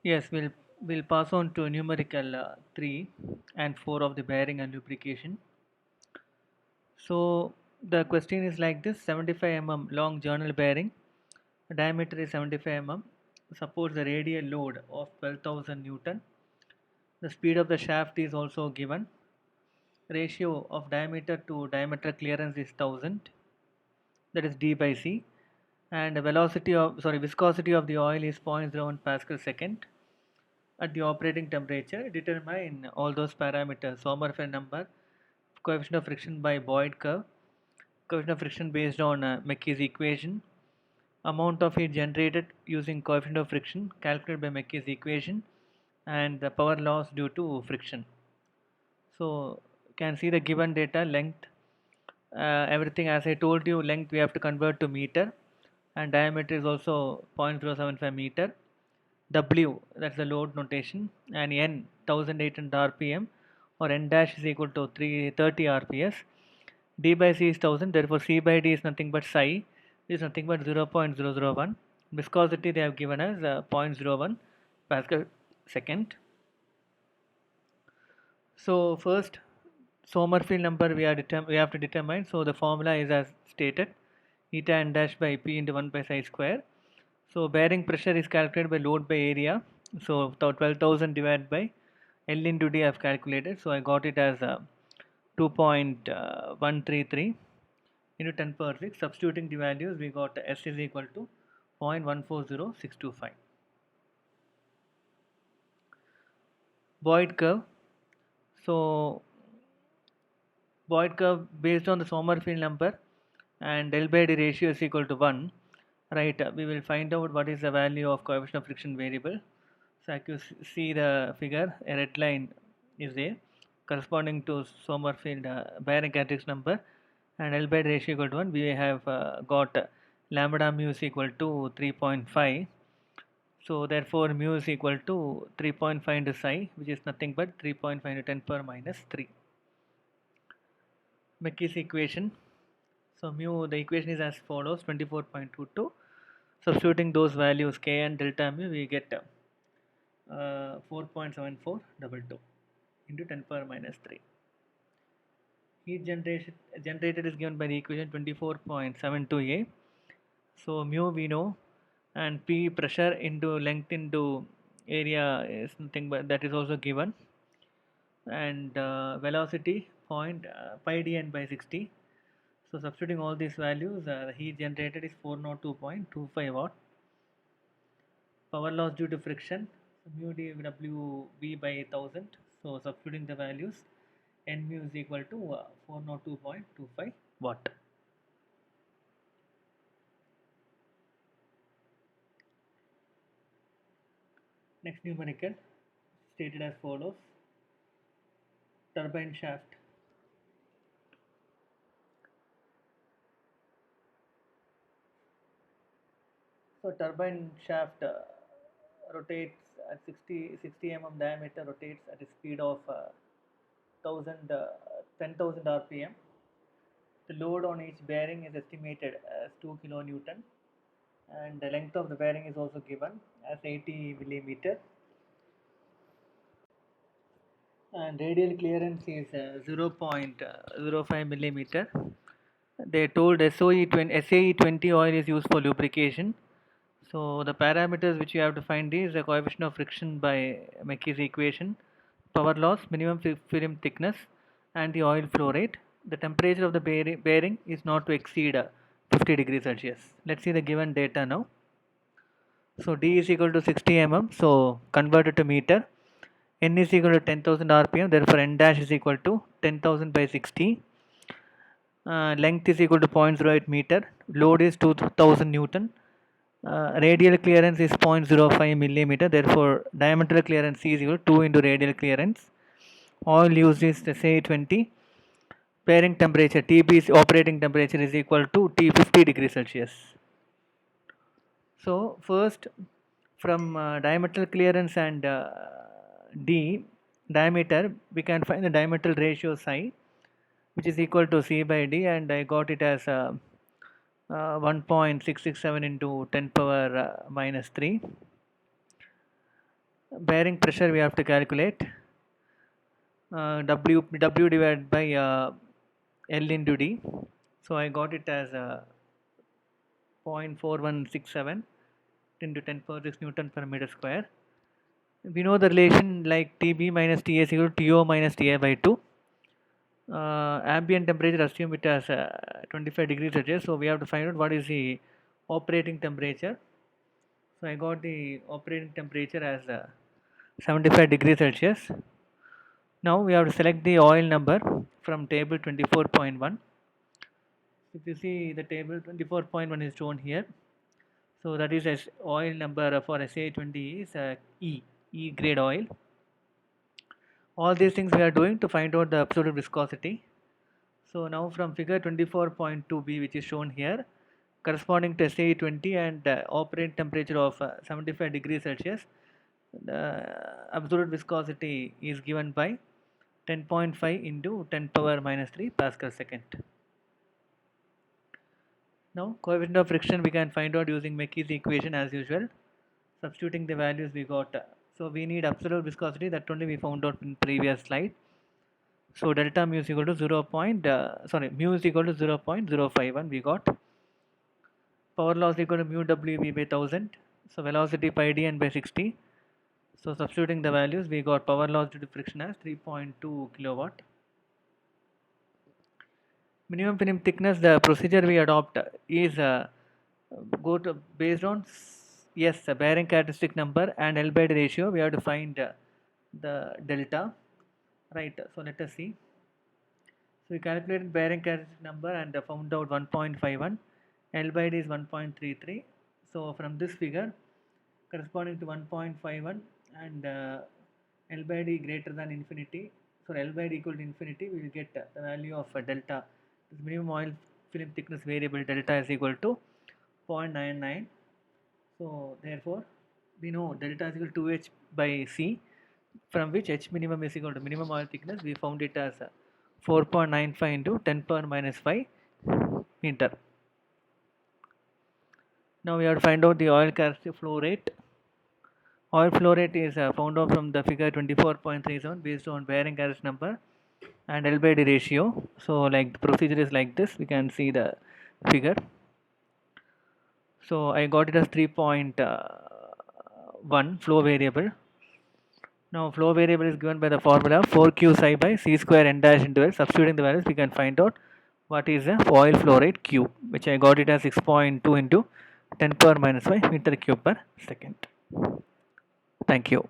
Yes, we'll pass on to numerical 3 and 4 of the bearing and lubrication. So the question is like this: 75 mm long journal bearing, diameter is 75 mm, supports the radial load of 12,000 Newton. The speed of the shaft is also given. Ratio of diameter to diameter clearance is 1000, that is d by c, and the viscosity of the oil is 0.01 pascal second. At the operating temperature, determine all those parameters: Sommerfeld number, coefficient of friction by Boyd curve, coefficient of friction based on Mecky's equation, amount of heat generated using coefficient of friction calculated by Mecky's equation, and the power loss due to friction. So you can see the given data: length, everything as I told you, length we have to convert to meter, and diameter is also 0.075 meter. W, that's the load notation, and N 1800 rpm, or N dash is equal to 330 rps. D by C is 1000, therefore C by D is nothing but psi, is nothing but 0.001. Viscosity they have given as zero point zero 0.01 pascal second. So first, Sommerfeld number we have to determine. So the formula is as stated: eta n dash by P into 1 by psi square. So bearing pressure is calculated by load by area. So 12,000 divided by L into D I have calculated. So I got it as 2.133 into 10 power 6. Substituting the values, we got S is equal to 0.140625. Boyd curve. So Boyd curve based on the Sommerfeld number and L by D ratio is equal to 1. Right, we will find out what is the value of coefficient of friction variable. So as you see the figure, a red line is there corresponding to Sommerfeld bearing characteristics number, and L by D ratio equal to 1. We have got lambda mu is equal to 3.5. So therefore mu is equal to 3.5 into psi, which is nothing but 3.5 into 10 power minus 3. Mecky's equation. So mu, the equation is as follows: 24.22. Substituting those values k and delta mu, we get 4.7422 into 10 power minus 3. Heat generation generated is given by the equation 24.72a. So mu we know, and P pressure into length into area is nothing but that is also given, and velocity point pi dn by 60. So substituting all these values, the heat generated is 402.25 watt. Power loss due to friction, so mu dWb by 1000. So substituting the values, N mu is equal to 402.25 watt. Next numerical stated as follows: turbine shaft. So turbine shaft rotates at 60 mm diameter, rotates at a speed of 10,000 rpm. The load on each bearing is estimated as 2 kilonewton, and the length of the bearing is also given as 80 millimeter, and radial clearance is 0.05 millimeter. They told SAE20 oil is used for lubrication. So the parameters which you have to find is the coefficient of friction by Mecky's equation, power loss, minimum film thickness, and the oil flow rate. The temperature of the bearing is not to exceed 50 degrees Celsius. Let's see the given data now. So D is equal to 60 mm. So converted to meter. N is equal to 10,000 rpm. Therefore N dash is equal to 10,000 by 60. Length is equal to 0.08 meter. Load is 2000 Newton. Radial clearance is 0.05 millimeter. Therefore diameter clearance C is equal to 2 into radial clearance. Oil used is say 20. Bearing temperature TB is operating temperature is equal to T 50 degrees Celsius. So first, from diameter clearance and D diameter, we can find the diameter ratio psi, which is equal to C by D, and I got it as 1.667 into 10 power minus 3. bearing pressure we have to calculate. W divided by L into D. So I got it as 0.4167 into 10 power 6 Newton per meter square. We know the relation like TB minus TA is equal to TO minus TA by 2. Ambient temperature, assume it as 25 degrees Celsius. So we have to find out what is the operating temperature. So I got the operating temperature as 75 degrees Celsius. Now we have to select the oil number from table 24.1. If you see the table 24.1 is shown here. So that is as oil number for SA20 is E grade oil. All these things we are doing to find out the absolute viscosity. So now from figure 24.2b, which is shown here, corresponding to SA20 and operating temperature of 75 degrees Celsius, the absolute viscosity is given by 10.5 into 10 power minus 3 Pascal second. Now coefficient of friction we can find out using Mecky's equation as usual. Substituting the values we got. So we need absolute viscosity, that only we found out in previous slide. So delta mu is equal to mu is equal to 0.051 we got. Power loss equal to mu Wb by 1000. So velocity pi d n by 60. So substituting the values we got power loss due to friction as 3.2 kilowatt. Minimum film thickness, the procedure we adopt is based on the bearing characteristic number and L by D ratio. We have to find the delta, right? So let us see. So we calculated bearing characteristic number and found out 1.51. L by D is 1.33. So from this figure, corresponding to 1.51 and L by D greater than infinity, so L by D equal to infinity, we will get the value of delta. This minimum oil film thickness variable delta is equal to 0.99. So therefore we know delta is equal to 2h by c, from which h minimum is equal to minimum oil thickness. We found it as 4.95 into 10 power minus 5 meter. Now we have to find out the oil characteristic flow rate. Oil flow rate is found out from the figure 24.37 based on bearing characteristic number and L by D ratio. So like the procedure is like this, we can see the figure. So I got it as 3.1 flow variable. Now flow variable is given by the formula 4q psi by c square n dash into L. Substituting the values we can find out what is the oil flow rate Q, which I got it as 6.2 into 10 power minus 5 meter cube per second. Thank you.